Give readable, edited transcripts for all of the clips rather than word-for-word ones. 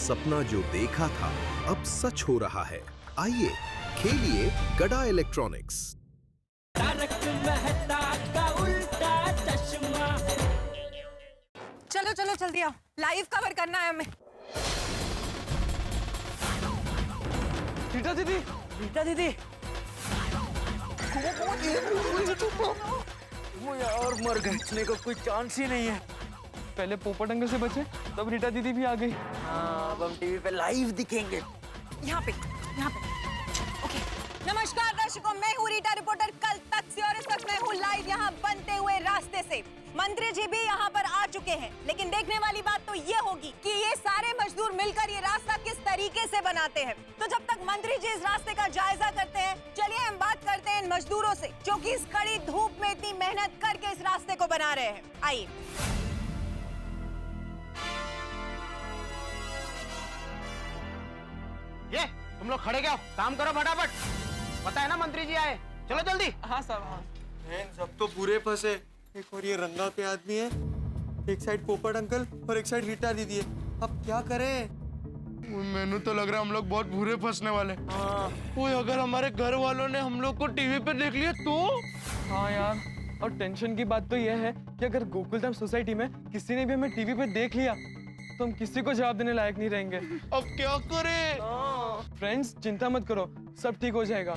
सपना जो देखा था अब सच हो रहा है। आइए खेलिए गड़ा इलेक्ट्रॉनिक्स। तारक मेहता का उल्टा चश्मा। चलो चलो जल्दी आओ, लाइव कवर करना है हमें। रीटा दीदी, रीटा दीदी। वो यार मर गए, बचने का कोई चांस ही नहीं है। पहले पोपट अंकल से बचे, तब रीटा दीदी भी आ गई। हाँ, अब हम टीवी पे लाइव दिखेंगे। यहाँ पे। ओके। नमस्कार दर्शकों, मैं हूँ रीटा रिपोर्टर कल तक से, और इस वक्त मैं हूँ लाइव यहाँ बनते हुए रास्ते से। मंत्री जी भी यहाँ पर आ चुके हैं, लेकिन देखने वाली बात तो ये होगी कि ये सारे मजदूर मिलकर ये रास्ता किस तरीके से बनाते हैं। तो जब तक मंत्री जी इस रास्ते का जायजा करते हैं, चलिए हम बात करते हैं इन मजदूरों से, जो कि इस कड़ी धूप में इतनी मेहनत करके इस रास्ते को बना रहे हैं। आइए। ये तुम लोग खड़े क्या हो? काम करो फटाफट। पता है ना मंत्री जी आए, चलो जल्दी। हाँ साहब, हाँ। सब तो पूरे फंसे। एक और ये रंगा पे आदमी है, एक साइड पोपट अंकल और एक साइड रीटा दीदी है। अब क्या करें? मैंने तो लग रहा है हम लोग बहुत बुरे फंसने वाले। हाँ। वो अगर हमारे घर वालों ने हम लोग को टीवी पे देख लिया तो? हाँ यार, और टेंशन की बात तो यह है कि अगर गोकुलधाम सोसाइटी में किसी ने भी हमें टीवी पे देख लिया तो हम किसी को जवाब देने लायक नहीं रहेंगे। अब क्या करें? फ्रेंड्स, चिंता मत करो, सब ठीक हो जाएगा।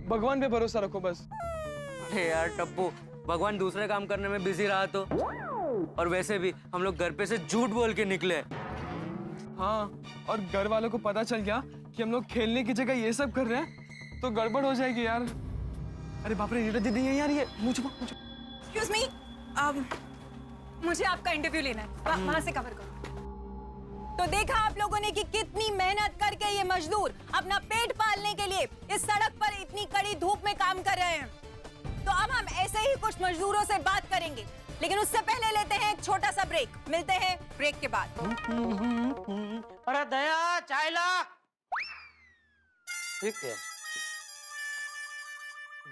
भगवान पे भरोसा रखो बस। अरे यार टप्पू, भगवान दूसरे काम करने में बिजी रहा तो। और वैसे भी हम लोग घर पे से झूठ बोल के निकले। हाँ, और घर वालों को पता चल गया कि हम लोग खेलने की जगह ये सब कर रहे हैं तो गड़बड़ हो जाएगी यार। अरे बाप रे, रीटा दीदी है यार, ये मुझे एक्सक्यूज मी, मुझे आपका इंटरव्यू लेना है, वहाँ से कवर करो। तो देखा आप लोगों ने कि कितनी मेहनत करके ये मजदूर अपना पेट पालने के लिए इस सड़क पर इतनी कड़ी धूप में काम कर रहे हैं। तो अब हम ऐसे ही कुछ मजदूरों से बात करेंगे, लेकिन उससे पहले लेते हैं एक छोटा सा ब्रेक। मिलते हैं ब्रेक के बाद। अरे दया, चाय ला। ठीक है।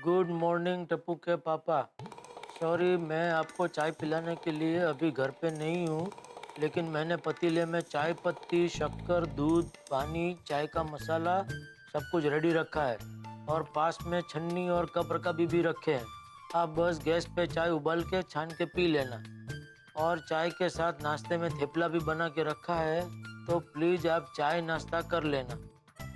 गुड मॉर्निंग टप्पू के पापा। सॉरी, मैं आपको चाय पिलाने के लिए अभी घर पे नहीं हूँ, लेकिन मैंने पतीले में चाय पत्ती, शक्कर, दूध, पानी, चाय का मसाला सब कुछ रेडी रखा है, और पास में छन्नी और कप रकाबी भी रखे हैं। आप बस गैस पे चाय उबाल के छान के पी लेना, और चाय के साथ नाश्ते में थेपला भी बना के रखा है, तो प्लीज़ आप चाय नाश्ता कर लेना।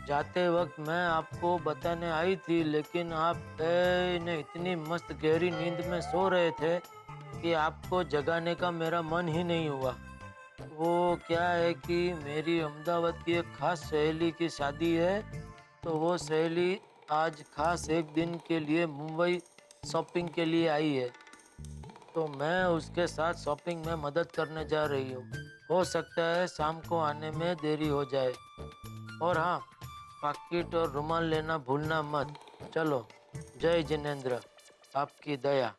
जाते वक्त मैं आपको बताने आई थी, लेकिन आप इतनी मस्त गहरी नींद में सो रहे थे कि आपको जगाने का मेरा मन ही नहीं हुआ। वो क्या है कि मेरी अहमदाबाद की एक खास सहेली की शादी है, तो वो सहेली आज खास एक दिन के लिए मुंबई शॉपिंग के लिए आई है, तो मैं उसके साथ शॉपिंग में मदद करने जा रही हूँ। हो सकता है शाम को आने में देरी हो जाए। और हाँ, पाकिट और रुमाल लेना भूलना मत। चलो, जय जिनेंद्र, आपकी दया।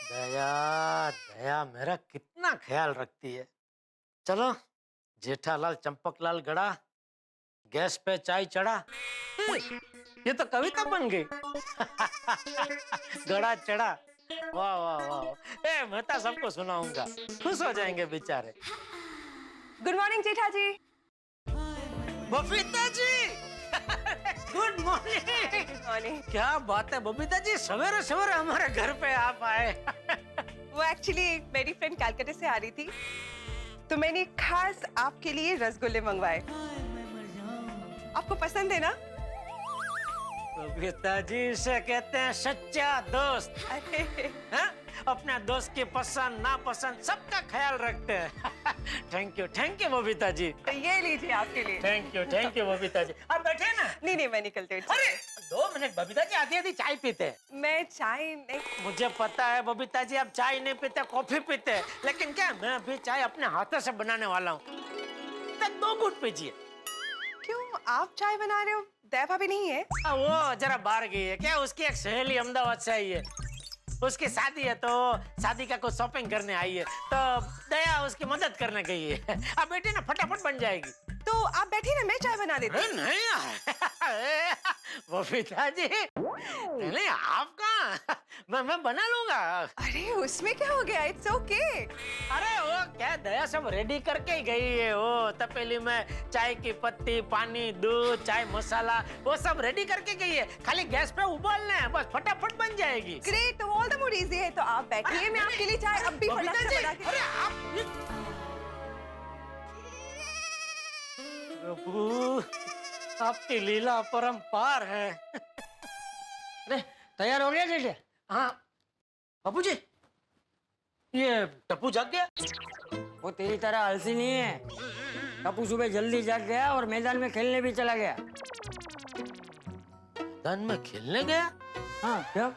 दया दया मेरा कितना ख्याल रखती है। चलो, जेठालाल चंपकलाल गड़ा, गैस पे चाय चढ़ा। ये तो कविता बन गई। गड़ा चढ़ा, वाह वाह वाह। मैं सबको सुनाऊंगा, खुश हो जाएंगे बेचारे। गुड मॉर्निंग जेठा जी। Babita ji, good morning. क्या बात है बबीता जी, सवेरे सवेरे हमारे घर पे आप आए। वो एक्चुअली मेरी फ्रेंड कलकत्ता से आ रही थी, तो मैंने खास आपके लिए रसगुल्ले मंगवाए। आपको पसंद है ना? बबीता जी, इसे कहते हैं सच्चा दोस्त। हाँ? अपने दोस्त की पसंद नापसंद सबका ख्याल रखते हैं। Thank you Babita ji. तो ये लीजिए आपके लिए। Thank you Babita ji. आप बैठे ना। नहीं, मैं निकलती हूँ। अरे 2 मिनट बबीता जी, आधी आधी चाय पीते हैं। मैं चाय नहीं। मुझे पता है बबीता जी, आप चाय नहीं पीते, कॉफी पीते हैं, लेकिन क्या मैं अभी चाय अपने हाथों से बनाने वाला हूँ। 2 घूंट पीजिए। क्यों, आप चाय बना रहे हो? दया भाभी नहीं है? वो जरा बाहर गई है। क्या उसकी एक सहेली अहमदाबाद से आई है, उसकी शादी है, तो शादी का कुछ शॉपिंग करने आई है, तो दया उसकी मदद करने गई है। अब बेटी ना फटाफट बन जाएगी। तो आप बैठिए ना, मैं चाय बना देती हूँ। नहीं बबीता जी, नहीं आप कहाँ मैं बना लूंगा। अरे उसमें क्या हो गया, इट्स ओके। अरे वो क्या दया सब रेडी करके ही गई है। वो तपेली में चाय की पत्ती, पानी, दूध, चाय मसाला वो सब रेडी करके गई है। खाली गैस पे उबालना है, बस फटाफट बन जाएगी। ग्रेट, तो ऑल द मोर इजी है। तो आप बैठिए, मैं आपके लिए चाय अब भी फटाक से बना के। अरे आप प्रभु आपकी लीला परंपार है। अरे तैयार हो गया जैसे? हाँ बाबू जी, ये टप्पू जाग गया? वो तेरी तरह आलसी नहीं है। टप्पू सुबह जल्दी जाग गया और मैदान में खेलने भी चला गया। मैदान में खेलने गया? हाँ क्या?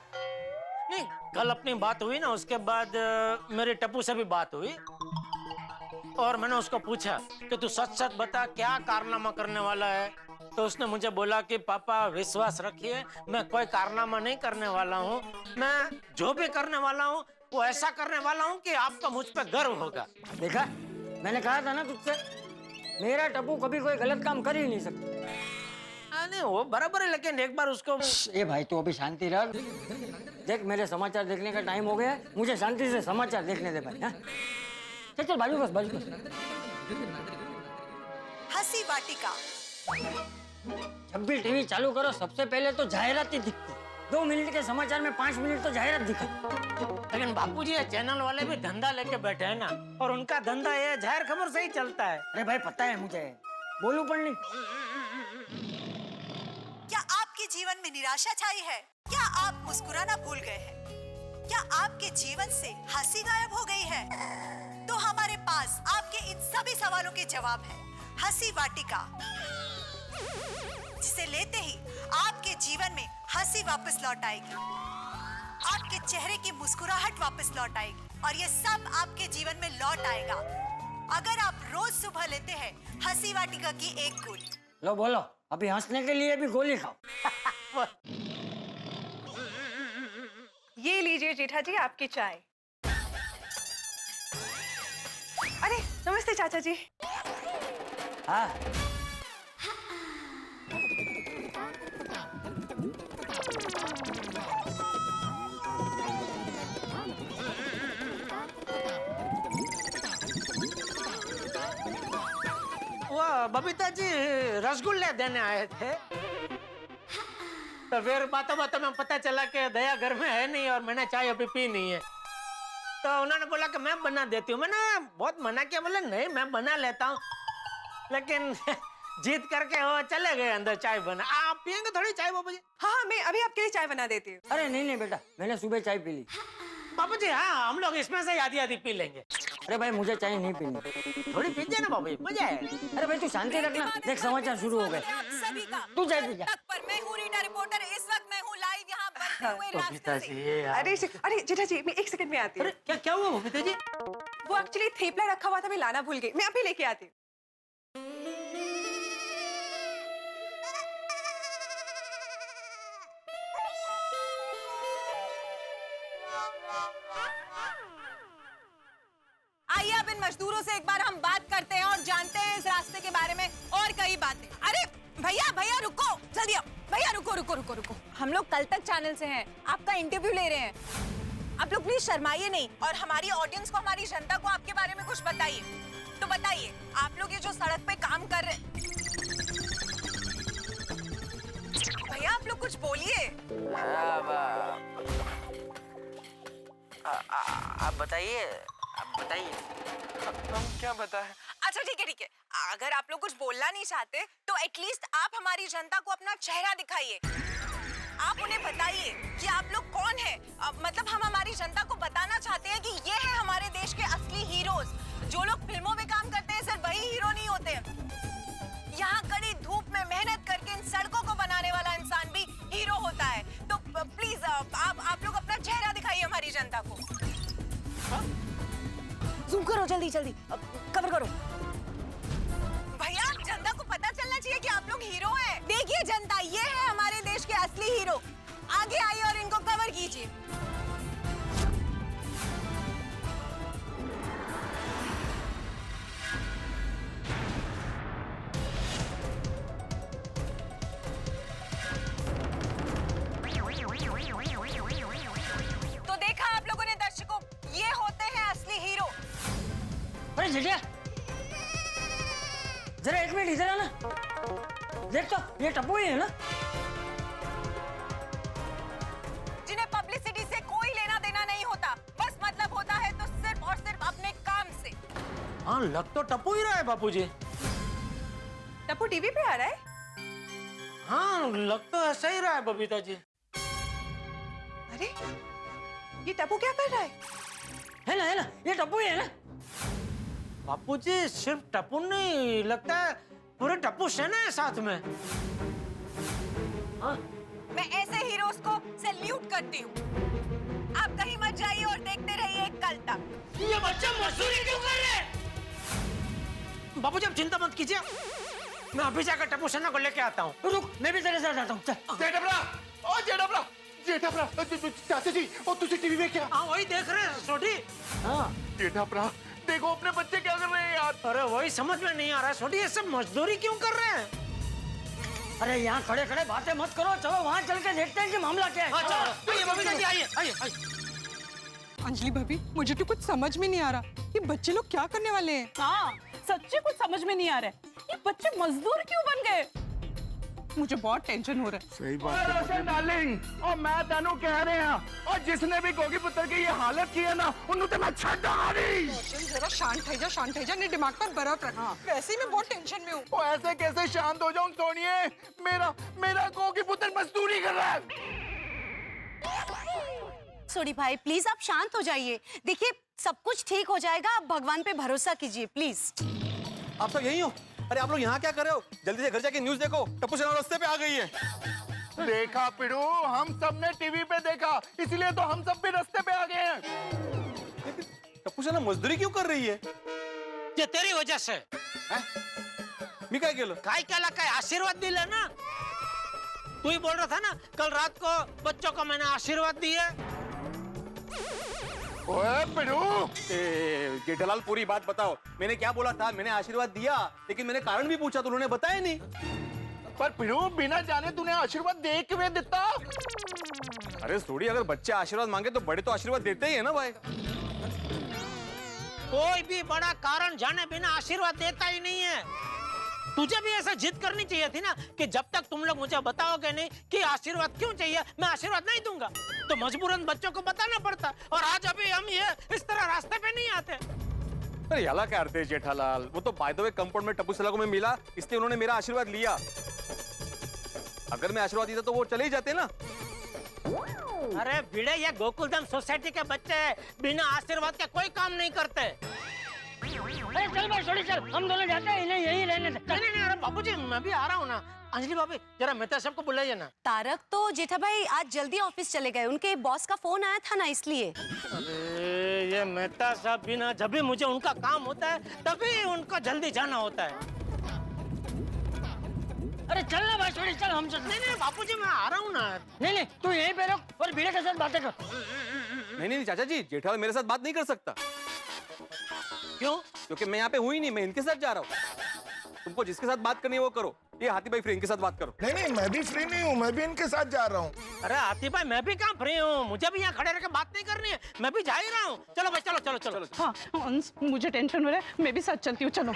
नहीं, कल अपनी बात हुई ना, उसके बाद मेरे टप्पू से भी बात हुई और मैंने उसको पूछा कि तू सच सच बता क्या कारनामा करने वाला है। तो उसने मुझे बोला कि पापा विश्वास रखिए, मैं कोई कारनामा नहीं करने वाला हूँ। मैं जो भी करने वाला हूँ वो ऐसा करने वाला हूँ कि आपका मुझ पे गर्व होगा। देखा, मैंने कहा था ना तुझसे, मेरा टप्पू कभी कोई गलत काम कर ही नहीं सकता। नहीं वो बराबर है, लेकिन एक बार उसको। ए भाई तू अभी शांति रख। देख मेरे समाचार देखने का टाइम हो गया है, मुझे शांति से समाचार देखने दे भाई। हाँ चल चल बाजू बस बाजू बस। हंसी वाटिका। जब भी टीवी चालू करो सबसे पहले तो जाहिरात ही दिखती। 2 मिनट के समाचार में 5 मिनट तो जाहिरात दिखा। लेकिन बापूजी ये चैनल वाले भी धंधा लेके बैठे हैं ना, और उनका धंधा ये जाहिर खबर से ही चलता है। अरे भाई पता है मुझे, बोलूं पर नहीं। क्या आपके जीवन में निराशा छाई है? क्या आप मुस्कुराना भूल गए हैं? क्या आपके जीवन से हंसी गायब हो गई है? तो हमारे पास आपके इन सभी सवालों के जवाब है। हंसी वाटिका, जिसे लेते ही आपके जीवन में हंसी वापस लौट आएगी, आपके चेहरे की मुस्कुराहट वापस लौट आएगी और ये सब आपके जीवन में लौट आएगा अगर आप रोज सुबह लेते हैं हंसी वाटिका की एक गोली। लो बोलो, अभी हंसने के लिए भी गोली खाओ। ये लीजिए जेठा जी आपकी चाय। अरे नमस्ते चाचा जी। हाँ वो बबीता जी रसगुल्ले देने आए थे, तो फिर बातों बातों में पता चला कि दया घर में है नहीं और मैंने चाय अभी पी नहीं है। तो उन्होंने बोला कि मैं बना देती हूँ। मैंने बहुत मना किया, बोले नहीं मैं बना लेता हूँ, लेकिन जीत करके वो चले गए अंदर चाय बना। आप पियेंगे थोड़ी चाय बाबू जी? हाँ मैं अभी आपके लिए चाय बना देती हूँ। अरे नहीं नहीं बेटा, मैंने सुबह चाय पी ली। बाबू जी हाँ, हम लोग इसमें से आधी आधी पी लेंगे। अरे भाई मुझे चाय नहीं पीनी। थोड़ी पी जाए ना बाबू जी, मजा है। अरे भाई तू शांति रखना, देख समाचार शुरू हो गए। आप सभी का तू चाय पी जा। तक पर मैं हूँ रीटा रिपोर्टर। इस वक्त मैं हूँ लाइव यहाँ बनते हुए बबीता रास्ते से। जी ये अरे अरे जेठा जी मैं 1 सेकंड में आती हूँ। अरे क्या हुआ बबीता जी? वो एक्चुअली थेपला रखा हुआ था, मैं लाना भूल गई। मैं अभी लेके आती हूँ। आइए अब इन मजदूरों से एक बार हम बात करते हैं और जानते हैं इस रास्ते के बारे में और कई बातें। अरे भैया भैया रुको, जल्दी आओ भैया, रुको रुको रुको रुको। हम लोग कल तक चैनल से हैं, आपका इंटरव्यू ले रहे हैं। आप लोग प्लीज शर्माइए नहीं और हमारी ऑडियंस को, हमारी जनता को आपके बारे में कुछ बताइए। तो बताइए, आप लोग ये जो सड़क पे काम कर रहे, भैया आप लोग कुछ बोलिए। आप बताइए, आप बताइए। हम क्या बताएं? अच्छा ठीक है, अगर आप लोग कुछ बोलना नहीं चाहते तो एटलीस्ट आप हमारी जनता को अपना चेहरा दिखाइए। आप उन्हें बताइए कि आप लोग कौन हैं। मतलब हम हमारी जनता को बताना चाहते हैं कि ये है हमारे देश के असली हीरोज। जो लोग फिल्मों में काम करते हैं सिर्फ वही हीरो नहीं होते। यहाँ कड़ी धूप में मेहनत करके इन सड़कों को बनाने वाला इंसान भी हीरो होता है। तो प्लीज आप लोग अपना चेहरा दिखाइए हमारी जनता को। जूम करो जल्दी जल्दी, कवर करो। भैया जनता को पता चलना चाहिए कि आप लोग हीरो हैं। देखिए जनता, ये है हमारे देश के असली हीरो। आगे आइए और इनको कवर कीजिए। अरे एक मिनट इधर आना, देख तो ये टप्पू ही है ना। जिन्हें पब्लिसिटी से कोई लेना देना नहीं होता, बस मतलब होता है तो सिर्फ और सिर्फ अपने काम से। हाँ लग तो टप्पू ही रहा है बापूजी। टप्पू टीवी पे आ रहा है? हाँ लग तो ऐसा ही रहा है बबीता जी। अरे ये टप्पू क्या कर रहा है ना, ये टप्पू ही है ना। बापूजी सिर्फ टप्पू नहीं, लगता है पूरे टप्पू सेना है साथ में। हाँ मैं ऐसे हीरोज को सैल्यूट करती हूँ। आप कहीं मत जाइए और देखते रहिए कल तक। ये बच्चा मजदूरी क्यों कर रहे हैं? बापूजी आप चिंता मत कीजिए, मैं अभी जाकर टप्पू सेना को लेके आता हूँ। रुक, मैं भी तेरे साथ आता हूँ, चल। जेठा चाचा जी और तुझे टीवी में क्या? हाँ वही देख रहे हैं सोडी। हाँ जेठा देखो अपने बच्चे क्या कर रहे हैं यार। अरे वही समझ में नहीं आ रहा सोडी, ये सब मजदूरी क्यों कर रहे हैं? अरे यहाँ खड़े खड़े बातें मत करो, चलो वहाँ चल के देखते हैं कि मामला क्या है। हाँ चलो, आइए बबीता जी, आइए आइए आइए। अंजलि भाभी, मुझे तो कुछ समझ में नहीं आ रहा, ये बच्चे लोग क्या करने वाले हैं? हाँ सच्ची कुछ समझ में नहीं आ रहा है, ये बच्चे मजदूर क्यों बन गए? मुझे बहुत टेंशन हो रहा है। सही बात है डार्लिंग, और मैं तेनू कह रहे हैं, और जिसने भी गोगी पुत्र की ये हालत की है ना, उन्हें तो मैं छड़ डाली। जरा शांत है जा, नहीं दिमाग पर बर्फ रख। वैसे ही मैं बहुत टेंशन में हूँ। वो ऐसे कैसे शांत हो जाऊं सोनिए? मेरा गोगी पुत्र मजदूरी कर रहा है। सोडी भाई प्लीज आप शांत हो जाइए, देखिए सब कुछ ठीक हो जाएगा, आप भगवान पे भरोसा कीजिए प्लीज। आप सब यहीं हो? अरे आप लोग यहाँ क्या कर रहे हो? जल्दी से घर जाके न्यूज़ देखो, टप्पू सेना रास्ते पे आ गई है। देखा पिड़ू, हम सब ने टीवी पे देखा, इसलिए तो हम सब भी रास्ते पे आ गए हैं। टप्पू सेना मजदूरी क्यों कर रही है? ये तेरी वजह से। मी काय केलं? काय केला काय? आशीर्वाद दिला ना, तू ही बोल रहा था ना कल रात को बच्चों को मैंने आशीर्वाद दिए। ओए पिड़ू, जेठालाल पूरी बात बताओ, मैंने क्या बोला था? मैंने आशीर्वाद दिया, लेकिन मैंने कारण भी पूछा तो उन्होंने बताया नहीं। पर पिड़ू बिना जाने तूने आशीर्वाद दे क्यों देता? अरे सोडी, अगर बच्चे आशीर्वाद मांगे तो बड़े तो आशीर्वाद देते ही है ना भाई। कोई भी बड़ा कारण जाने बिना आशीर्वाद देता ही नहीं है। तुझे भी ऐसा जिद करनी चाहिए थी ना कि जब तक तुम लोग मुझे बताओगे नहीं कि आशीर्वाद क्यों चाहिए, मैं आशीर्वाद नहीं दूंगा। तो मजबूरन बच्चों को बताना पड़ता, और आज अभी हम ये इस तरह रास्ते पे नहीं आते। अरे याला क्या अर्थ है जेठालाल? वो तो बाय द वे कंपाउंड में टप्पू सेना को मैं मिला, इसलिए उन्होंने मेरा आशीर्वाद लिया। अगर मैं आशीर्वाद देता तो वो चले ही जाते ना। अरे भिड़े, ये गोकुलधाम सोसाइटी के बच्चे बिना आशीर्वाद के कोई काम नहीं करते। अरे चल भाई छोड़ी चल, हम दोनों जाते हैं, इन्हें यही रहने दे। नहीं, अरे बाबूजी मैं भी आ रहा हूँ ना। अंजलि भाभी जरा मेहता साहब को बुलाइए ना। तारक तो जेठा भाई आज जल्दी ऑफिस चले गए, उनके बॉस का फोन आया था ना इसलिए। अरे ये मेहता साहब भी ना, जब भी मुझे उनका काम होता है तभी उनको जल्दी जाना होता है। अरे चल ना भाई छोड़ी चल, हम चल। नहीं बापूजी मैं आ रहा हूँ ना। नहीं तू यहीं पे रुक और भीड़े के साथ बातें कर। नहीं चाचा जी, जेठालाल मेरे साथ बात नहीं कर सकता। क्यों? क्योंकि मैं यहाँ पे हुई नहीं, मैं इनके साथ जा रहा हूँ। तुमको जिसके साथ बात करनी है वो करो। ये हाथी भाई फ्री, इनके साथ बात करो। नहीं मैं भी फ्री नहीं हूँ, मैं भी इनके साथ जा रहा हूँ। अरे हाथी भाई मैं भी कहाँ फ्री हूँ, मुझे भी यहाँ खड़े रह के बात नहीं करनी है, मैं भी जा ही रहा हूँ। चलो भाई चलो। हाँ अंश, मुझे टेंशन हो रहा है, मैं भी साथ चलती हूँ, चलो।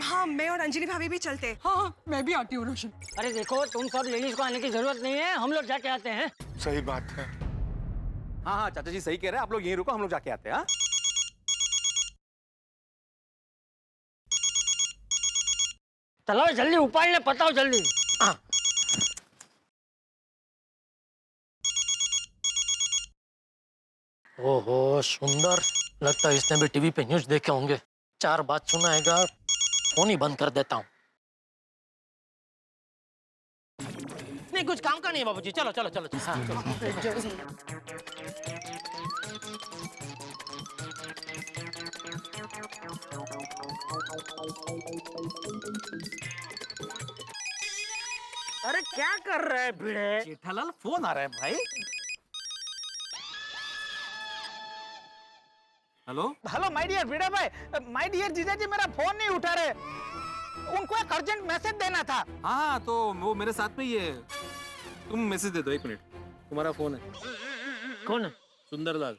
हाँ मैं और अंजलि भाभी भी चलते। हाँ मैं भी आती हूँ रोशन। अरे देखो तुम सब लेडीज को आने की जरूरत नहीं है, हम लोग जाके आते हैं। सही बात है। हाँ चाचा जी सही कह रहे हैं, आप लोग यहीं रुको, हम लोग जाके आते हैं। हाँ चलो जल्दी उपाय ने बताओ जल्दी। ओहो सुंदर, लगता है इसने भी टीवी पे न्यूज देखे होंगे। 4 बात सुनाएगा, फोन ही बंद कर देता हूँ। नहीं कुछ काम का नहीं है बाबूजी, चलो। हाँ, अरे क्या कर रहे हैं भिड़े? जेठालाल फोन आ रहा है भाई। हेलो माय डियर भिड़े भाई, माय डियर जीजाजी मेरा फोन नहीं उठा रहे, उनको एक अर्जेंट मैसेज देना था। हाँ तो वो मेरे साथ में ही है, तुम मैसेज दे दो। 1 मिनट, तुम्हारा फोन है। कौन है? सुंदरलाल।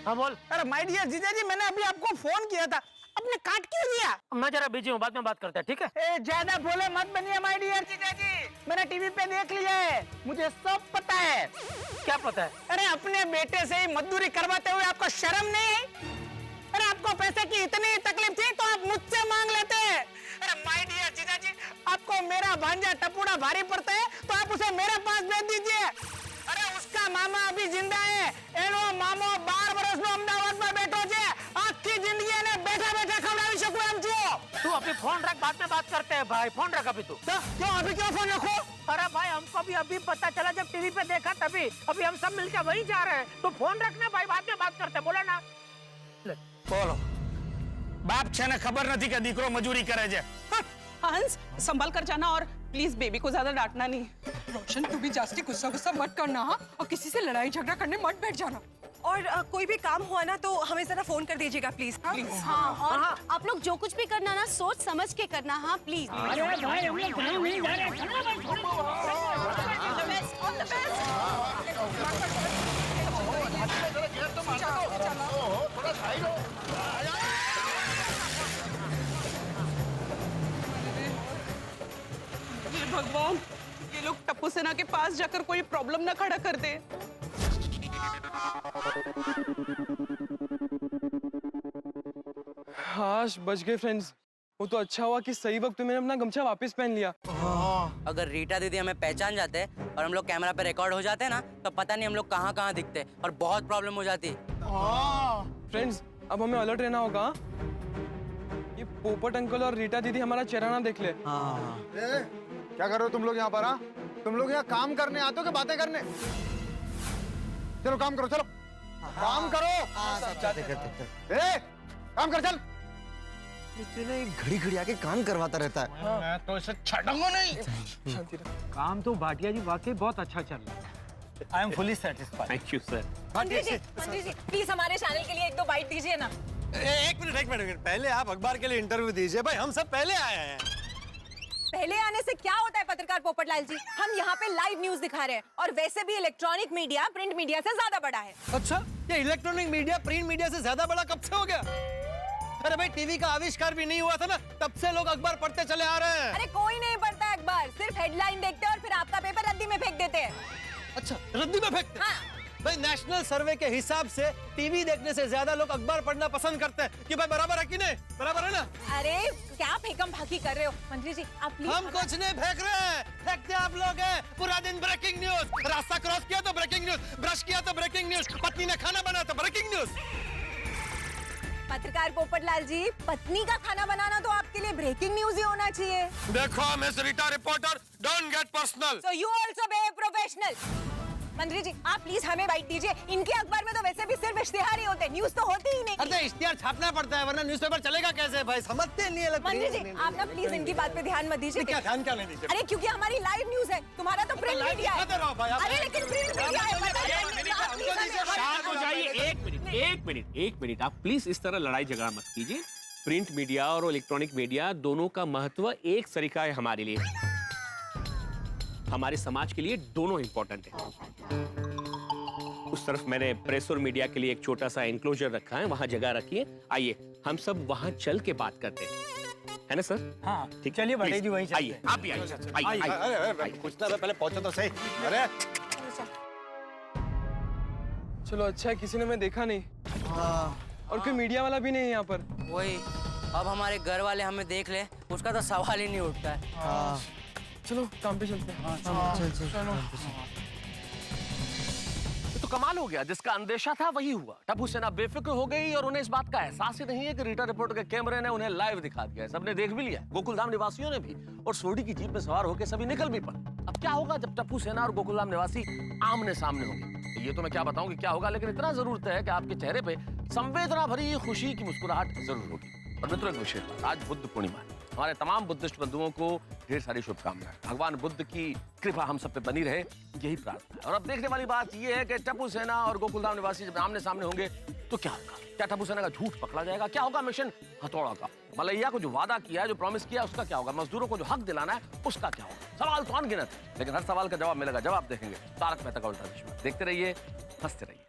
हाँ बोल। अरे माय डियर जीजा जी, मैंने अभी आपको फोन किया था, आपने काट क्यों दिया? मैं जरा बिजी हूँ, बाद में बात करते हैं, ठीक है? ए, ज्यादा बोले मत बनिए माय डियर जीजा जी, मैंने टीवी पे देख लिया है, मुझे सब पता है। क्या पता है? अरे अपने बेटे से ही मजदूरी करवाते हुए आपको शर्म नहीं है? अरे आपको पैसे की इतनी तकलीफ थी तो आप मुझसे मांग लेते हैं। अरे माय डियर जीजा जी, आपको मेरा भांजा टपूड़ा भारी पड़ता है तो आप उसे मेरे पास भेज दीजिए। अरे उसका मामा अभी जिंदा है, एनो मामो 12 वर्ष नो अमदावाद में बैठो छे, आखी जिंदगी ने बैठा बैठा खवડાવી શકું એમ છો। तू अभी फोन रख, बाद में बात करते हैं भाई। फोन रख अभी तू। क्यों अभी क्यों फोन रखो? अरे भाई हमको भी अभी पता चला जब टीवी पे देखा तभी, अभी हम सब मिलकर वहीं जा रहे हैं। तो फोन रखना भाई, बाद में बात करते हैं, बोला ना। बोलो बाप છે ને ખબર નથી કે દીકરો મજૂરી કરે છે। हंस संभल कर जाना और प्लीज बेबी को ज्यादा डांटना नहीं। रोशन तू भी जास्ती गुस्सा गुस्सा मत करना, हाँ? और किसी से लड़ाई झगड़ा करने मत बैठ जाना। और कोई भी काम हुआ ना तो हमें जरा फोन कर दीजिएगा प्लीज। हाँ, और आप लोग जो कुछ भी करना ना सोच समझ के करना, हाँ प्लीज। अरे भाई हम लोग कहीं नहीं जा रहे, चलो भाई, हे भगवान, ये लोग टप्पू सेना के पास जाकर कोई प्रॉब्लम ना खड़ा कर दे। हाश बच गए फ्रेंड्स। वो तो अच्छा हुआ कि सही वक्त में मैंने अपना गमछा वापस पहन लिया। अगर रीटा दीदी हमें पहचान जाते और हम लोग कैमरा पे रिकॉर्ड हो जाते ना, तो पता नहीं हम लोग कहाँ कहाँ दिखते और बहुत प्रॉब्लम हो जाती। फ्रेंड्स अब हमें अलर्ट रहना होगा, ये पोपट अंकल और रीटा दीदी हमारा चेहरा ना देख ले। क्या कर रहे हो तुम लोग यहाँ पर? हाँ, तुम लोग यहाँ काम करने आते हो कि बातें करने? चलो काम करो, चलो काम करो। काम कर चल। इतने घड़ी घड़ी आके काम करवाता रहता है। मैं तो इसे छड़ूंगा नहीं। काम तो भाटिया जी वाकई बहुत अच्छा चल रहा है। I am fully satisfied. Thank you sir. मंत्री जी प्लीज हमारे चैनल के लिए 1-2 बाइट दीजिए ना। एक मिनट पहले आप अखबार के लिए इंटरव्यू दीजिए भाई, हम सब पहले आए हैं। पहले आने से क्या होता है पत्रकार पोपटलाल जी, हम यहाँ पे लाइव न्यूज दिखा रहे हैं और वैसे भी इलेक्ट्रॉनिक मीडिया प्रिंट मीडिया से ज्यादा बड़ा है। अच्छा, ये इलेक्ट्रॉनिक मीडिया प्रिंट मीडिया से ज्यादा बड़ा कब से हो गया? अरे भाई टीवी का आविष्कार भी नहीं हुआ था ना, तब से लोग अखबार पढ़ते चले आ रहे हैं। अरे कोई नहीं पढ़ता है अखबार, सिर्फ हेडलाइन देखते हैं और फिर आपका पेपर रद्दी में फेंक देते हैं। अच्छा, रद्दी में फेंकते? हाँ। भाई नेशनल सर्वे के हिसाब से टीवी देखने से ज्यादा लोग अखबार पढ़ना पसंद करते हैं। कि भाई बराबर है कि नहीं? बराबर है ना? अरे क्या फेंकम भागी कर रहे हो मंत्री जी, आप प्लीज। हम कुछ नहीं फेंक रहे हैं, फेंकते आप लोग हैं। पूरा दिन ब्रेकिंग न्यूज, रास्ता क्रॉस किया तो ब्रेकिंग न्यूज, ब्रश किया तो ब्रेकिंग न्यूज, पत्नी ने खाना बनाया तो ब्रेकिंग न्यूज। पत्रकार पोपटलाल जी, पत्नी का खाना बनाना तो आपके लिए ब्रेकिंग न्यूज ही होना चाहिए। देखो miss Rita reporter, don't get personal. So you also be a professional। मंत्री जी आप प्लीज हमें बाइट दीजिए, इनके अखबार में तो वैसे भी सिर्फ इश्तिहार ही होते हैं, न्यूज तो होती ही नहीं। अरे इश्तिहार छापना पड़ता है वरना न्यूज़पेपर चलेगा कैसे भाई? समझते नहीं है। मंत्री जी आप ना प्लीज इनकी बात पे ध्यान मत दीजिए। क्या ध्यान क्या नहीं दीजिए? अरे क्योंकि हमारी लाइव न्यूज है, तुम्हारा तो प्रिंट मीडिया है। अरे लेकिन प्रिंट मीडिया है। शांत हो जाइए, एक मिनट आप प्लीज इस तरह लड़ाई झगड़ा मत कीजिए। प्रिंट मीडिया और इलेक्ट्रॉनिक मीडिया दोनों का महत्व एक सरीका है हमारे लिए, हमारे समाज के लिए दोनों इंपॉर्टेंट है। उस तरफ मैंने प्रेस और मीडिया के लिए एक छोटा सा एनक्लोजर रखा है, वहां जगह रखिए। आइए हम सब वहां चल के बात करते हैं, है ना सर? हाँ ठीक, चलिए भाटिया जी वहीं चलते हैं। आइए, आप भी आइए। अरे कुछ ना पहले पहुंचो तो सही। अरे चलो अच्छा है किसी ने मैं देखा नहीं। और कोई मीडिया वाला भी नहीं है यहाँ पर। वही, अब हमारे घर वाले हमें देख ले उसका तो सवाल ही नहीं उठता है। चलो काम पे चलते हैं। तो कमाल हो गया, जिसका अंदेशा था वही हुआ। टप्पू सेना बेफिक्र हो गई और उन्हें इस बात का एहसास ही नहीं है कि रीटा रिपोर्टर के कैमरे ने उन्हें लाइव दिखा दिया है। सबने देख भी लिया, गोकुलधाम निवासियों ने भी, और सोडी की जीप में सवार होकर सभी निकल भी पड़े। अब क्या होगा जब टप्पू सेना और गोकुलधाम निवासी आमने सामने होंगे? ये तो मैं क्या बताऊं कि क्या होगा, लेकिन इतना जरूर है कि आपके चेहरे पे संवेदना भरी खुशी की मुस्कुराहट जरूर होगी। और मित्रों एक विशेष बात, आज बुद्ध पूर्णिमा है। हमारे तमाम बुद्धिस्ट बंधुओं को ढेर सारी शुभकामनाएं। भगवान बुद्ध की कृपा हम सब पे बनी रहे, यही प्रार्थना है। और अब देखने वाली बात यह है कि टप्पू सेना और गोकुलधाम निवासी जब आमने सामने होंगे तो क्या होगा? क्या टप्पू सेना का झूठ पकड़ा जाएगा? क्या होगा मिशन हथौड़ा का? मलैया को जो वादा किया है, जो प्रॉमिस किया, उसका क्या होगा? मजदूरों को जो हक दिलाना है, उसका क्या होगा? सवाल तो अनगिनत है, लेकिन हर सवाल का जवाब मिलेगा। जवाब देखेंगे तारक मेहता का उल्टा चश्मा। देखते रहिए, हंसते रहिए।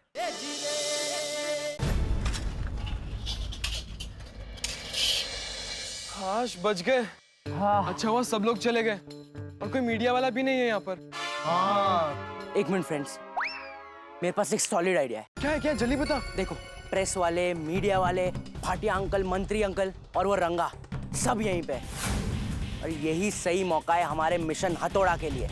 काश बच गए। अच्छा हुआ सब लोग चले गए और कोई मीडिया वाला भी नहीं है यहाँ पर। एक मिनट फ्रेंड्स, मेरे पास एक सॉलिड आइडिया है। क्या है, क्या जल्दी बता। देखो, प्रेस वाले, मीडिया वाले, भाटिया अंकल, मंत्री अंकल और वो रंगा सब यहीं पे है। और यही सही मौका है हमारे मिशन हथौड़ा के लिए।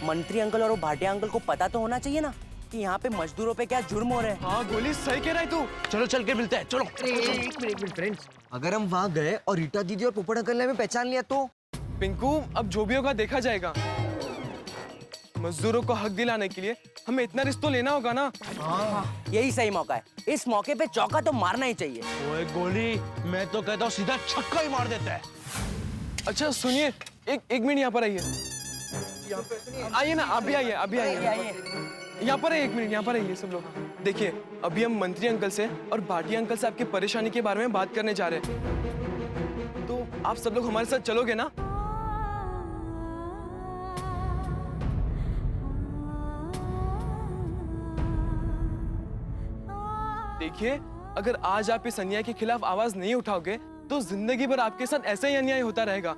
मंत्री अंकल और वो भाटिया अंकल को पता तो होना चाहिए ना कि यहाँ पे मजदूरों पे क्या जुर्म हो रहे हैं। हाँ गोली, सही कह रहा है तू। चलो चल के मिलते हैं, चलो। एक मिनट फ्रेंड्स, अगर हम वहाँ गए और रीटा दीदी और पोपट अंकल ने हमें पहचान लिया तो? पिंकू, अब जो भी होगा देखा जाएगा। मजदूरों को हक दिलाने के लिए हमें इतना रिस्क तो लेना होगा ना। यही सही मौका है। इस मौके पे चौका तो मारना ही चाहिए। ओए गोली, मैं तो कहता हूँ सीधा छक्का ही मार देता है। अच्छा सुनिए, एक मिनट यहाँ पर आइए। आइए ना, अभी आइए, अभी आइए। यहाँ पर है, एक मिनट यहाँ पर आइए सब लोग। देखिए, अभी हम मंत्री अंकल से और भाटिया अंकल से आपकी परेशानी के बारे में बात करने जा रहे हैं। तो आप सब लोग हमारे साथ चलोगे ना? देखिए, अगर आज आप इस अन्याय के खिलाफ आवाज नहीं उठाओगे तो जिंदगी भर आपके साथ ऐसा ही अन्याय होता रहेगा।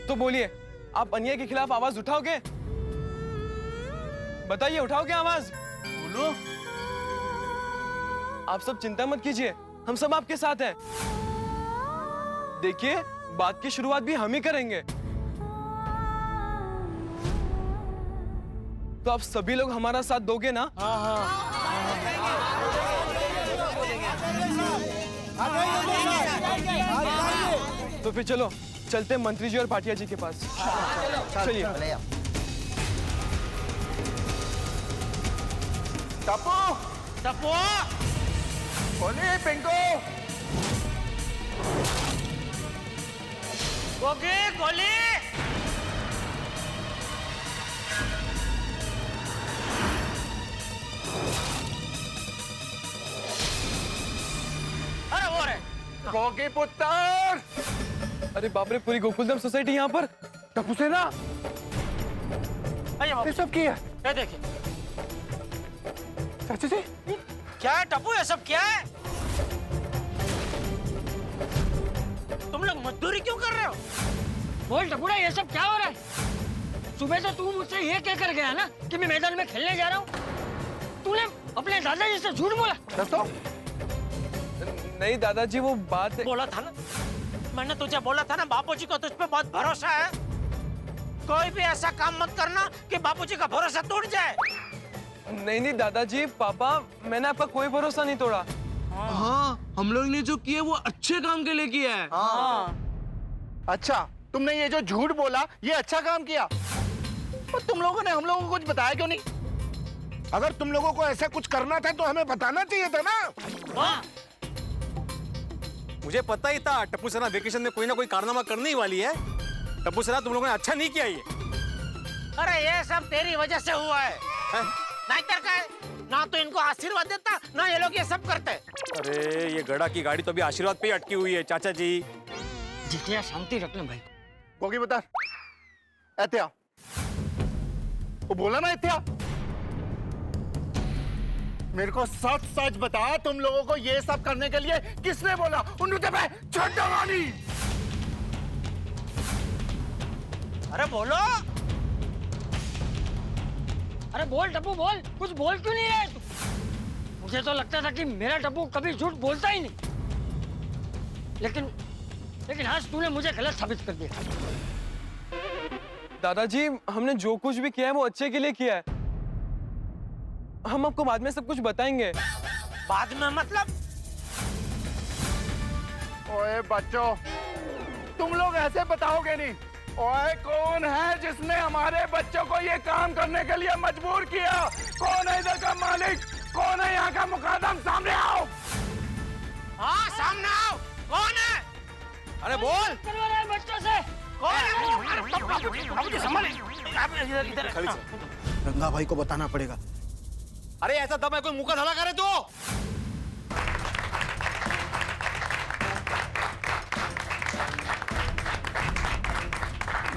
तो बोलिए, आप अन्याय के खिलाफ आवाज उठाओगे? बताइए, उठाओगे आवाज? बोलो। आप सब चिंता मत कीजिए, हम सब आपके साथ हैं। देखिए, बात की शुरुआत भी हम ही करेंगे। तो आप सभी लोग हमारा साथ दोगे ना? तो फिर चलो, चलते हैं मंत्री जी और भाटिया जी के पास। चलिए। टप्पू, टप्पू, गोली, पिंकू, गोली। अरे वो रे गोगी पुत्र। अरे बाप रे, पूरी गोकुलधाम सोसाइटी यहाँ पर। टप्पू सेना, ये सब किया। ये देखिए, चाचा जी, क्या है टप्पू, ये सब क्या है? तुम लोग मजदूरी क्यों कर रहे हो? बोल टपुड़ा, ये सब क्या हो रहा है? सुबह से तू मुझसे ये कह कर गया ना कि मैं मैदान में खेलने जा रहा हूँ। तूने अपने दादाजी से झूठ बोला। दोस्तों, नहीं दादाजी, वो बात बोला था ना, मैंने तुझे बोला था ना, बापूजी को तुझ पे बहुत भरोसा है। कोई भी ऐसा काम मत करना कि बापूजी का भरोसा टूट जाए। नहीं दादाजी, पापा, मैंने आपका कोई भरोसा नहीं तोड़ा। हाँ, हम लोग ने जो किया वो अच्छे काम के लिए किया है। अच्छा, तुमने ये जो झूठ बोला ये अच्छा काम किया। और तुम लोगों ने हम लोगों को कुछ बताया क्यों नहीं? अगर तुम लोगों को ऐसा कुछ करना था तो हमें बताना चाहिए था ना। मुझे पता ही था टप्पू सेना वेकेशन में कोई ना कोई कारनामा करने ही वाली है। टप्पू सेना, तुम लोगों ने अच्छा नहीं किया ये। अरे ये सब तेरी वजह से हुआ है, नहीं कर का है? ना तो इनको आशीर्वाद देता, ना ये लोग ये सब करते। अरे ये गड़ा की गाड़ी तो अभी आशीर्वाद पे ही अटकी हुई है चाचा जी। जितना शांति रखना भाई। गोगी बता, एतिया, वो बोला ना एतिया, मेरे को सच सच बता, तुम लोगों को ये सब करने के लिए किसने बोला? उन्होंने पे छोटा वाली। अरे बोलो। अरे बोल टप्पू, बोल। कुछ बोल क्यों नहीं रहा है तू? मुझे तो लगता था कि मेरा टप्पू कभी झूठ बोलता ही नहीं, लेकिन आज तूने मुझे गलत साबित कर दिया। दादाजी, हमने जो कुछ भी किया है वो अच्छे के लिए किया है। हम आपको बाद में सब कुछ बताएंगे। बाद में मतलब? ओए बच्चों, तुम लोग ऐसे बताओगे नहीं। ओए, कौन है जिसने हमारे बच्चों को ये काम करने के लिए मजबूर किया? कौन है इधर का मालिक? कौन है यहाँ का मुकादम? सामने आओ। हाँ, सामने आओ। कौन है? अरे बोल। करवा रहा है बच्चों से। कौन है? बाबूजी संभालिए। इधर रंगा भाई को बताना पड़ेगा। अरे ऐसा दम है, कोई मुंह का धड़ा करे तो।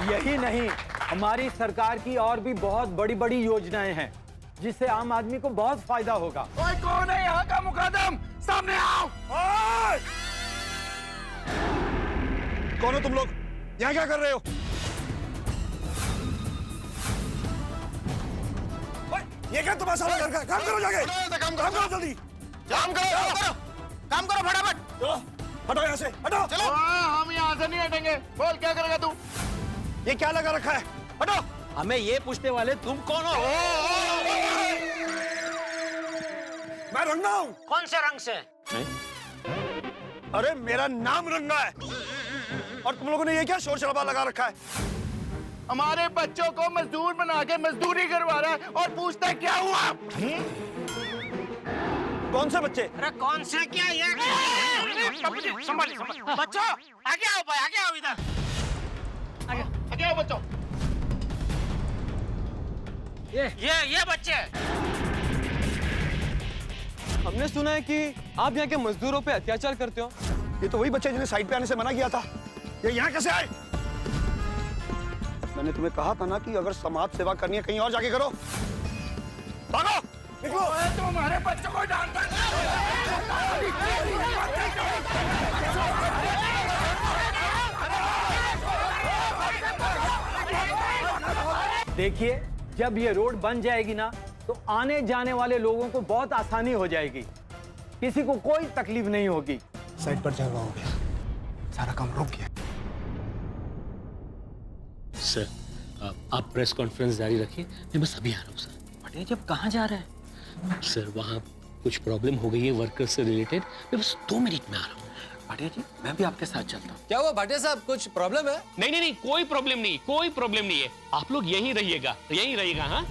यही नहीं, हमारी सरकार की और भी बहुत बड़ी बड़ी योजनाएं हैं जिससे आम आदमी को बहुत फायदा होगा। ओए, कौन है यहाँ का मुकादम? सामने आओ। ओए! कौन हो तुम लोग? यहाँ क्या कर रहे हो? ये क्या तमाशा लगा रखा है? काम करो जाके। काम करो जल्दी। काम करो फटाफट। हटो यहाँ से, हटो। चलो। हम यहाँ से नहीं हटेंगे। बोल क्या करेगा तू? ये क्या लगा रखा है? हटो। हमें ये पूछने वाले तुम कौन हो? मैं रंगा हूँ। कौन से रंग से? अरे मेरा नाम रंगा है। और तुम लोगों ने ये क्या शोर शराबा लगा रखा है? हमारे बच्चों को मजदूर बना के मजदूरी करवा रहा है और पूछता है क्या हुआ? कौन से बच्चे? अरे कौन से क्या ये? संभालिए बच्चों, आगे आओ भाई, आगे आओ इधर। आगे आओ बच्चों। ये बच्चे। हमने सुना है कि आप यहाँ के मजदूरों पे अत्याचार करते हो। ये तो वही बच्चे जिन्हें साइड पे आने से मना किया था। ये यहाँ कैसे आए? मैंने तुम्हें कहा था ना कि अगर समाज सेवा करनी है कहीं और जाके करो। भागो, निकलो। तुम्हारे बच्चों को डांटता देखिए, जब ये रोड बन जाएगी ना तो आने जाने वाले लोगों को बहुत आसानी हो जाएगी, किसी को कोई तकलीफ नहीं होगी। साइड पर चल रहा हो गया, सारा काम रुक गया। सर, आप प्रेस कॉन्फ्रेंस जारी रखिए, मैं बस अभी आ रहा हूँ सर। भाटिया जब कहाँ जा रहे हैं? सर, वहाँ कुछ प्रॉब्लम हो गई है वर्कर्स से रिलेटेड, मैं बस 2 मिनट में आ रहा हूँ। भाटिया जी, मैं भी आपके साथ चलता हूँ। क्या हुआ भाटिया साहब, कुछ प्रॉब्लम है? नहीं, कोई प्रॉब्लम नहीं, कोई प्रॉब्लम नहीं है। आप लोग यहीं रहिएगा, हाँ?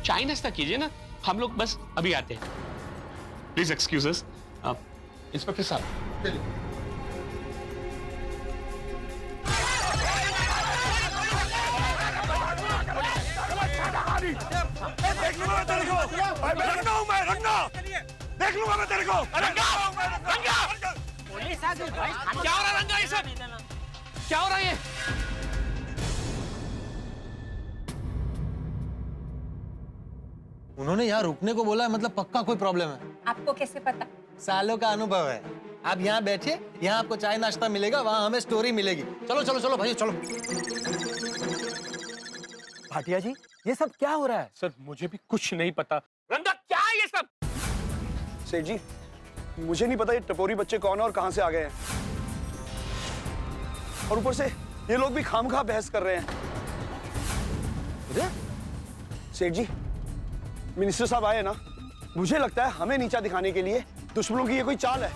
चाय नाश्ता कीजिए ना, हम लोग बस अभी आते हैं। प्लीज एक्सक्यूज अस। आप इंस्पेक्टर साहब, देख लूंगा तेरे को। रंगा हूँ मैं, रंगा। देख लूंगा मैं तेरे को। रंगा। पुलिस आ गई भाई। क्या हो रहा है रंगा? ये सब क्या हो रहा है? उन्होंने यहाँ रुकने को बोला है, मतलब पक्का कोई प्रॉब्लम है। आपको कैसे पता? सालों का अनुभव है। आप यहाँ बैठिए, यहाँ आपको चाय नाश्ता मिलेगा, वहाँ हमें स्टोरी मिलेगी। चलो भाई चलो। भाटिया जी, ये सब क्या हो रहा है? सर, मुझे भी कुछ नहीं पता। रंगा क्या है ये सब? सेठ जी, मुझे नहीं पता ये टपोरी बच्चे कौन है और कहां से आ गए हैं। और ऊपर से ये लोग भी खामखा बहस कर रहे हैं। सेठ जी, मिनिस्टर साहब आए ना, मुझे लगता है हमें नीचा दिखाने के लिए दुश्मनों की ये कोई चाल है।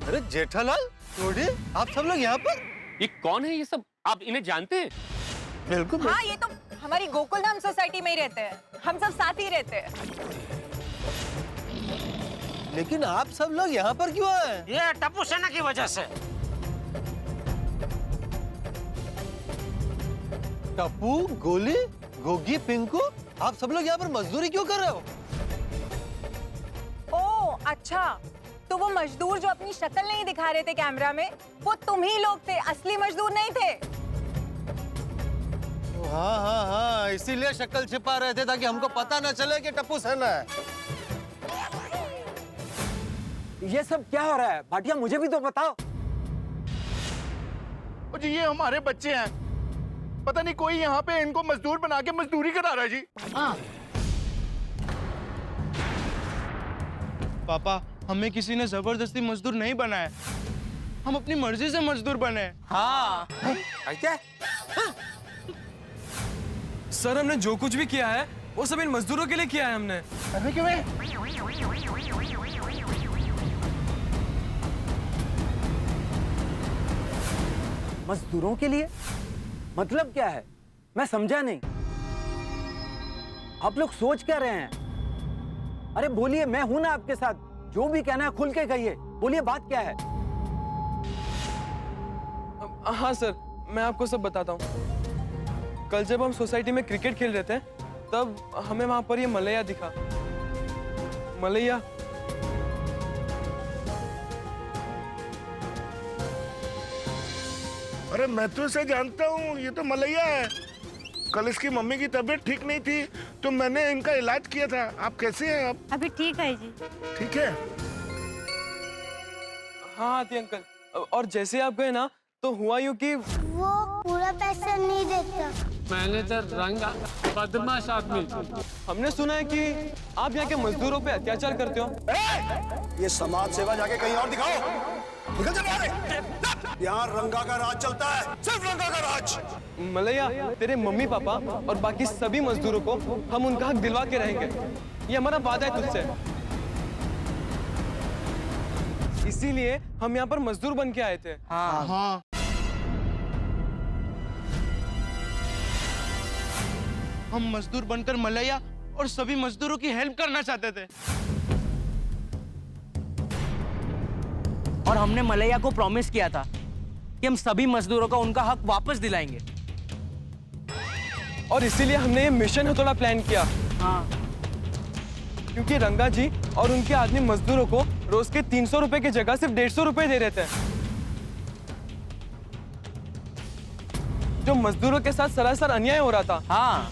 अरे जेठालाल, छोड़िए, आप सब लोग यहाँ पर? ये कौन है ये सब? आप इन्हें जानते हैं? बिल्कुल। हाँ, ये तो हमारी गोकुलधाम सोसाइटी में ही रहते हैं, हम सब साथ ही रहते हैं। लेकिन आप सब लोग यहाँ पर क्यों आए? ये टप्पू सेना की वजह से। टप्पू, गोली, गोगी, पिंकू, आप सब लोग यहाँ पर मजदूरी क्यों कर रहे हो? ओह अच्छा, तो वो मजदूर जो अपनी शक्ल नहीं दिखा रहे थे कैमरा में, वो तुम ही लोग थे, असली मजदूर नहीं थे। हाँ, इसीलिए शक्ल छिपा रहे थे ताकि हमको पता न चले कि टप्पू सेना है। ये सब क्या हो रहा है? भाटिया, मुझे भी तो बताओ। जी, ये हमारे बच्चे हैं। पता नहीं कोई यहाँ पे इनको मजदूर बना के मजदूरी करा रहा है जी। पापा, हमें किसी ने जबरदस्ती मजदूर नहीं बनाया, हम अपनी मर्जी से मजदूर बने। हाँ। क्या? सर, हमने जो कुछ भी किया है वो सब इन मजदूरों के लिए किया है हमने। अरे क्यों? मजदूरों के लिए? मतलब क्या है? मैं समझा नहीं। आप लोग सोच क्या रहे हैं? अरे बोलिए, मैं हूं ना आपके साथ, जो भी कहना है खुल के कहिए। बोलिए, बात क्या है? हाँ सर, मैं आपको सब बताता हूँ। कल जब हम सोसाइटी में क्रिकेट खेल रहे थे, तब हमें वहां पर ये मलैया दिखा। मलैया अरे मैं तो इसे जानता हूँ, ये तो मलैया है। कल इसकी मम्मी की तबीयत ठीक नहीं थी तो मैंने इनका इलाज किया था। आप कैसे हैं? आप अभी ठीक है जी। ठीक है? हाँ आती अंकल, और जैसे आप गए ना तो हुआ यूं कि वो पूरा पैसा नहीं देता। मैनेजर रंगा बदमाश आदमी। हमने सुना है कि आप यहाँ के मजदूरों पे अत्याचार करते हो। ये समाज सेवा जाके कहीं और दिखाओ। निकल जा यहाँ। यहाँ रंगा का राज चलता है, सिर्फ रंगा का राज। मलैया, तेरे मम्मी पापा और बाकी सभी मजदूरों को हम उनका हक दिलवा के रहेंगे, ये हमारा वादा है तुझसे। इसीलिए हम यहाँ पर मजदूर बन के आए थे। हाँ। हम मजदूर बनकर मलैया और सभी मजदूरों की हेल्प करना चाहते थे। और हमने मलैया को प्रॉमिस किया था कि हम सभी मजदूरों को उनका हक वापस दिलाएंगे। और इसीलिए हमने ये मिशन हथौड़ा प्लान किया। हाँ। क्योंकि रंगा जी और उनके आदमी मजदूरों को रोज के 300 रुपए की जगह सिर्फ 150 रुपए दे रहे थे, जो मजदूरों के साथ सरासर अन्याय हो रहा था। हाँ।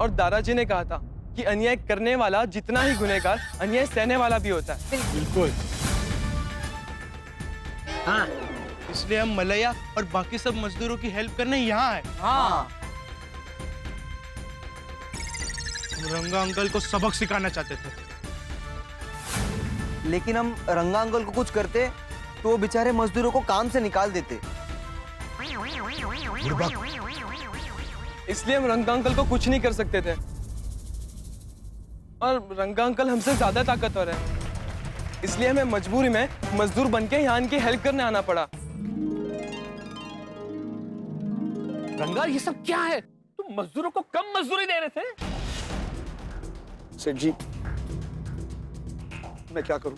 और दादाजी ने कहा था कि अन्याय करने वाला जितना ही गुनहगार, अन्याय सहने वाला भी होता है। बिल्कुल। हाँ, इसलिए हम मलैया और बाकी सब मजदूरों की हेल्प करने यहाँ आए। हाँ। रंगा अंकल को सबक सिखाना चाहते थे। लेकिन हम रंगा अंकल को कुछ करते तो वो बेचारे मजदूरों को काम से निकाल देते। इसलिए हम रंगा अंकल को कुछ नहीं कर सकते थे, और रंगा अंकल हमसे ज्यादा ताकतवर है, इसलिए हमें मजबूरी में मजदूर बनके यहाँ इनकी हेल्प करने आना पड़ा। रंगा, ये सब क्या है? तुम मजदूरों को कम मजदूरी दे रहे थे। सेठ जी, मैं क्या करूं?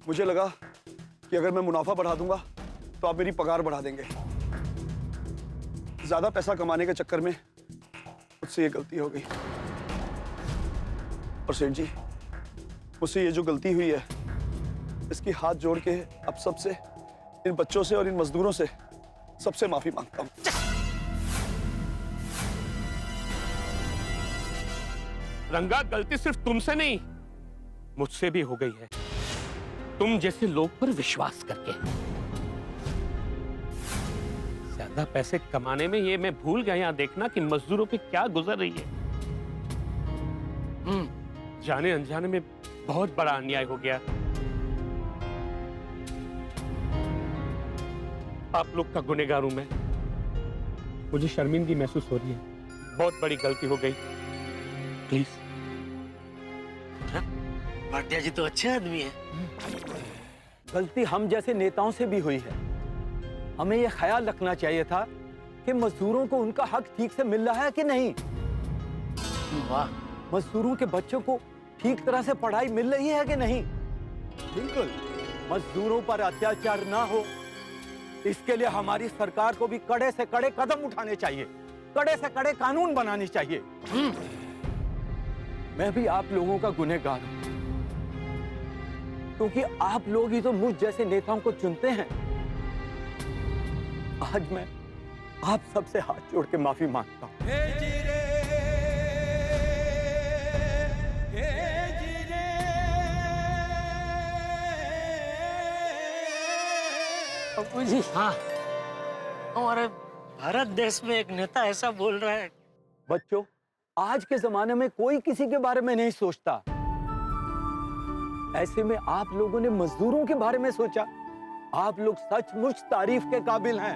मुझे लगा कि अगर मैं मुनाफा बढ़ा दूंगा तो आप मेरी पगार बढ़ा देंगे। ज्यादा पैसा कमाने के चक्कर में मुझसे ये गलती हो गई। और सेठ जी, मुझसे ये जो गलती हुई है, इसकी हाथ जोड़ के अब सबसे, इन बच्चों से और इन मजदूरों से सबसे माफी मांगता हूं। रंगा, गलती सिर्फ तुमसे नहीं, मुझसे भी हो गई है, तुम जैसे लोग पर विश्वास करके। ज्यादा पैसे कमाने में ये मैं भूल गया यहाँ देखना कि मजदूरों पे क्या गुजर रही है। जाने अनजाने में बहुत बड़ा अन्याय हो गया। आप लोग का गुनहगार हूं मैं, मुझे शर्मिंदगी महसूस हो रही है। बहुत बड़ी गलती हो गई, प्लीज। भाटिया जी तो अच्छे आदमी है। गलती हम जैसे नेताओं से भी हुई है। हमें यह ख्याल रखना चाहिए था कि मजदूरों को उनका हक ठीक से मिल रहा है कि नहीं। वाह। मजदूरों के बच्चों को ठीक तरह से पढ़ाई मिल रही है कि नहीं। बिल्कुल। मजदूरों पर अत्याचार ना हो, इसके लिए हमारी सरकार को भी कड़े से कड़े कदम उठाने चाहिए, कड़े से कड़े कानून बनाने चाहिए। मैं भी आप लोगों का गुनहगार हूं, क्योंकि आप लोग ही तो मुझ जैसे नेताओं को चुनते हैं। आज मैं आप सबसे हाथ जोड़ के माफी मांगता हूं। पप्पू जी, हाँ, हमारे भारत देश में एक नेता ऐसा बोल रहा है। बच्चों, आज के जमाने में कोई किसी के बारे में नहीं सोचता। ऐसे में आप लोगों ने मजदूरों के बारे में सोचा। आप लोग सचमुच तारीफ के काबिल हैं।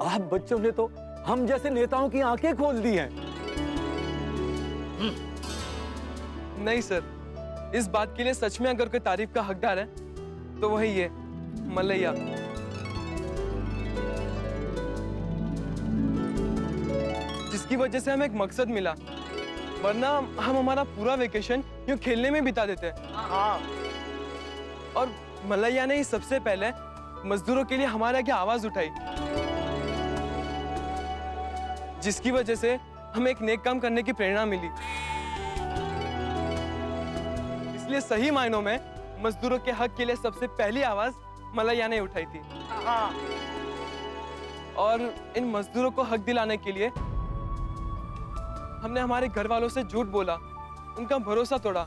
आप बच्चों ने तो हम जैसे नेताओं की आंखें खोल दी हैं। नहीं सर, इस बात के लिए सच में अगर कोई तारीफ का हकदार है तो वही है, मलैया। जिसकी वजह से हमें एक मकसद मिला, वरना हम हमारा पूरा वेकेशन यूं खेलने में बिता देते। और मलैया ने ही सबसे पहले मजदूरों के लिए हमारे आगे आवाज उठाई, जिसकी वजह से हमें एक नेक काम करने की प्रेरणा मिली। इसलिए सही मायनों में मजदूरों के हक के लिए सबसे पहली आवाज मलैया ने उठाई थी। और इन मजदूरों को हक दिलाने के लिए हमने हमारे घर वालों से झूठ बोला, उनका भरोसा तोड़ा।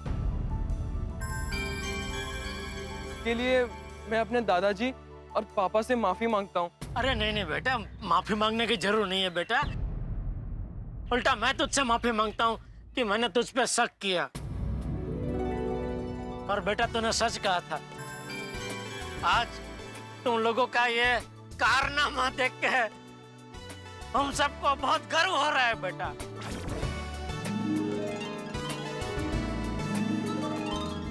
इसके लिए मैं अपने दादाजी और पापा से माफी मांगता हूँ। अरे नहीं नहीं बेटा, माफी मांगने की जरूरत नहीं है बेटा। उल्टा मैं तुझसे माफी मांगता हूँ कि मैंने तुझ पे शक किया। और बेटा तूने सच कहा था। आज तुम लोगों का ये कारनामा देख के हम सबको बहुत गर्व हो रहा है बेटा।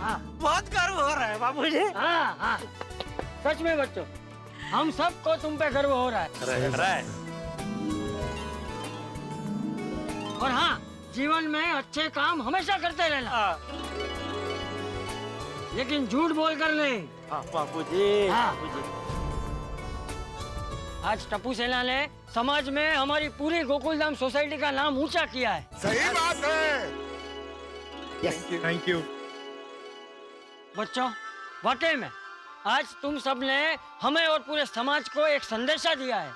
हाँ, बहुत गर्व हो रहा है बाबूजी। हाँ हाँ, सच में बच्चों, हम सबको तुम पे गर्व हो रहा है। और हाँ, जीवन में अच्छे काम हमेशा करते रहना, लेकिन झूठ बोल कर नहीं। बाबूजी। आज टप्पू सेना ने समाज में हमारी पूरी गोकुलधाम सोसाइटी का नाम ऊंचा किया है। सही बात है। Yes, thank you. बच्चों, वाकई में आज तुम सब ने हमें और पूरे समाज को एक संदेशा दिया है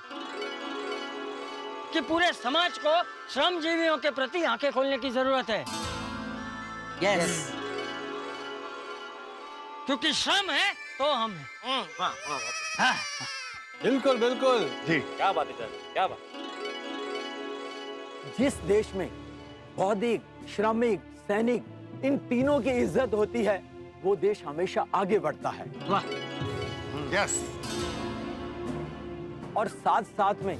कि पूरे समाज को श्रमजीवियों के प्रति आंखें खोलने की जरूरत है। यस। क्योंकि श्रम है तो हम हैं। हाँ। बिल्कुल बिल्कुल जी। क्या बात है सर, क्या बात। जिस देश में बौद्धिक, श्रमिक, सैनिक इन तीनों की इज्जत होती है, वो देश हमेशा आगे बढ़ता है। वाह। यस। और साथ साथ में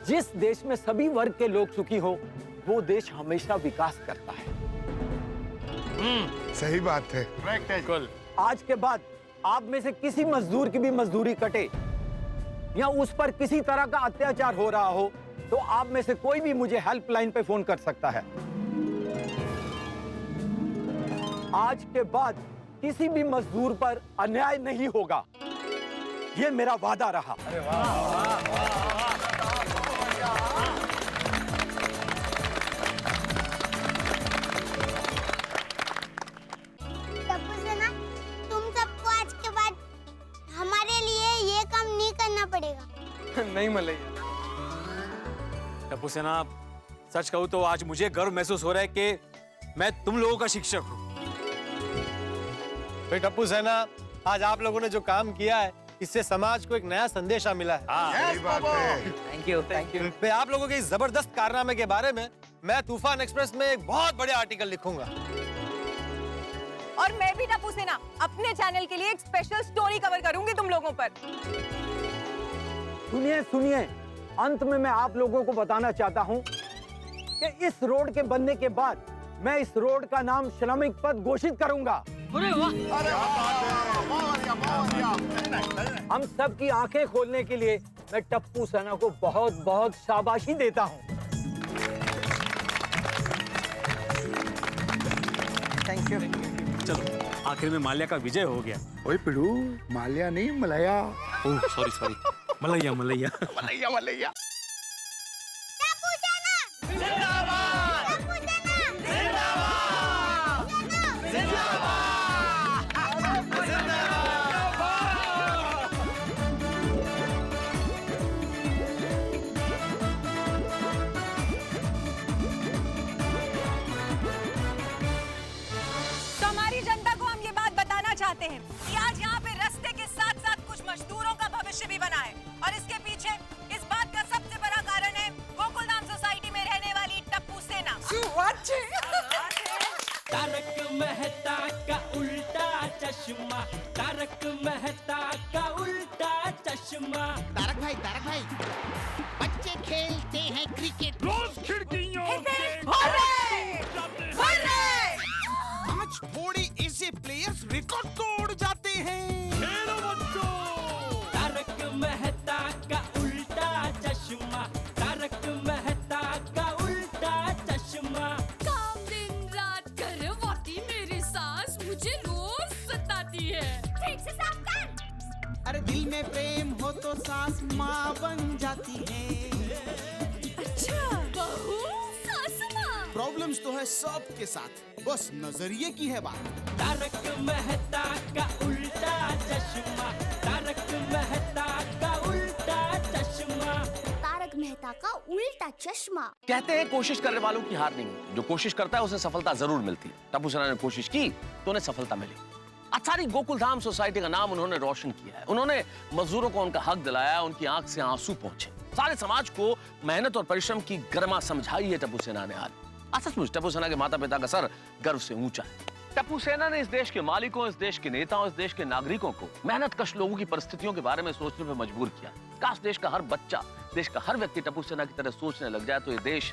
जिस देश में सभी वर्ग के लोग सुखी हो, वो देश हमेशा विकास करता है। सही बात है। बिल्कुल। आज के बाद आप में से किसी मजदूर की भी मजदूरी कटे या उस पर किसी तरह का अत्याचार हो रहा हो, तो आप में से कोई भी मुझे हेल्पलाइन पे फोन कर सकता है। आज के बाद किसी भी मजदूर पर अन्याय नहीं होगा, ये मेरा वादा रहा। अरे टप्पू सेना, तुम सबको आज के बाद हमारे लिए ये काम नहीं करना पड़ेगा। नहीं मलैया। टप्पू सेना, सच कहूँ तो आज मुझे गर्व महसूस हो रहा है कि मैं तुम लोगों का शिक्षक हूँ। भाई टप्पू सेना, आज आप लोगों ने जो काम किया है, इससे समाज को एक नया संदेशा मिला है। Thank you, thank you. भाई आप लोगों के इस जबरदस्त कारनामे के बारे में मैं तूफान एक्सप्रेस में एक बहुत बड़े आर्टिकल लिखूंगा। और मैं भी टप्पू सेना अपने चैनल के लिए एक स्पेशल स्टोरी कवर करूंगी तुम लोगों पर। सुनिए सुनिए, अंत में मैं आप लोगों को बताना चाहता हूं कि इस रोड के बनने के बाद मैं इस रोड का नाम श्रमिक पथ घोषित करूंगा। अरे वाह! हम सब की आंखें खोलने के लिए मैं टप्पू सेना को बहुत बहुत शाबाशी देता हूं। Thank you. चलो, आखिर में माल्या का विजय हो गया। ओए पिड़ू, माल्या नहीं मलया। Oh sorry sorry, Malaiya Malaiya Malaiya Malaiya. चाहते हैं कि आज यहाँ पे रास्ते के साथ साथ कुछ मजदूरों का भविष्य भी बना है, और इसके पीछे इस बात का सबसे बड़ा कारण है गोकुलधाम सोसाइटी में रहने वाली टप्पू सेना। तारक मेहता का उल्टा चश्मा, तारक मेहता का उल्टा चश्मा। तारक भाई, बच्चे खेलते हैं क्रिकेट रोज खिड़कियों आज थोड़े ऐसे प्लेयर्स रिकॉर्ड तोड़ जाते हैं। खेलो बच्चों। तारक मेहता का उल्टा चश्मा, तारक मेहता का उल्टा चश्मा। काम दिन रात करवाती मेरी सास मुझे रोज सताती है। ठीक से साफ कर। अरे दिल में प्रेम हो तो सास माँ बन जाती है। अच्छा, बहू सास माँ। प्रॉब्लम्स तो है सबके साथ, बस नजरिए की है बात। तारक मेहता का उल्टा चश्मा, तारक मेहता का उल्टा चश्मा। पिता का उल्टा चश्मा। कहते हैं कोशिश करने वालों की हार नहीं होती, जो कोशिश करता है उसे सफलता जरूर मिलती है। टप्पू सेना ने कोशिश की तो उन्हें सफलता मिली। आज सारी गोकुलधाम सोसाइटी का नाम उन्होंने रोशन किया है। उन्होंने मजदूरों को उनका हक दिलाया, उनकी आंख से आंसू पहुंचे। सारे समाज को मेहनत और परिश्रम की गरिमा समझाई है टप्पू सेना ने। आज सचमुच टप्पू सेना के माता पिता का सर गर्व से ऊंचा है। टप्पू सेना ने इस देश के मालिकों, इस देश के नेताओं, इस देश के नागरिकों को मेहनत कश लोगों की परिस्थितियों के बारे में सोचने पर मजबूर किया। काश देश का हर बच्चा, देश का हर व्यक्ति टप्पू सेना की तरह सोचने लग जाए तो ये देश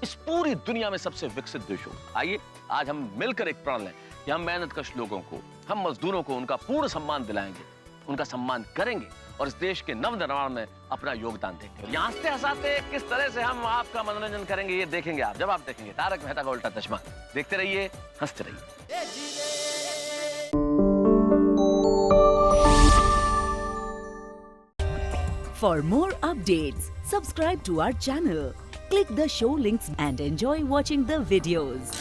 इस पूरी दुनिया में सबसे विकसित देश होगा। आइए आज हम मिलकर एक प्रण लें कि हम मेहनत कश लोगों को, हम मजदूरों को उनका पूर्ण सम्मान दिलाएंगे, उनका सम्मान करेंगे और इस देश के नव निर्माण में अपना योगदान देंगे। यहाँ हंसते हंसाते किस तरह से हम आपका मनोरंजन करेंगे ये देखेंगे आप, जब आप देखेंगे तारक मेहता का उल्टा चश्मा। देखते रहिए, हंसते रहिए। For more updates, subscribe to our channel, click the show links and enjoy watching the videos.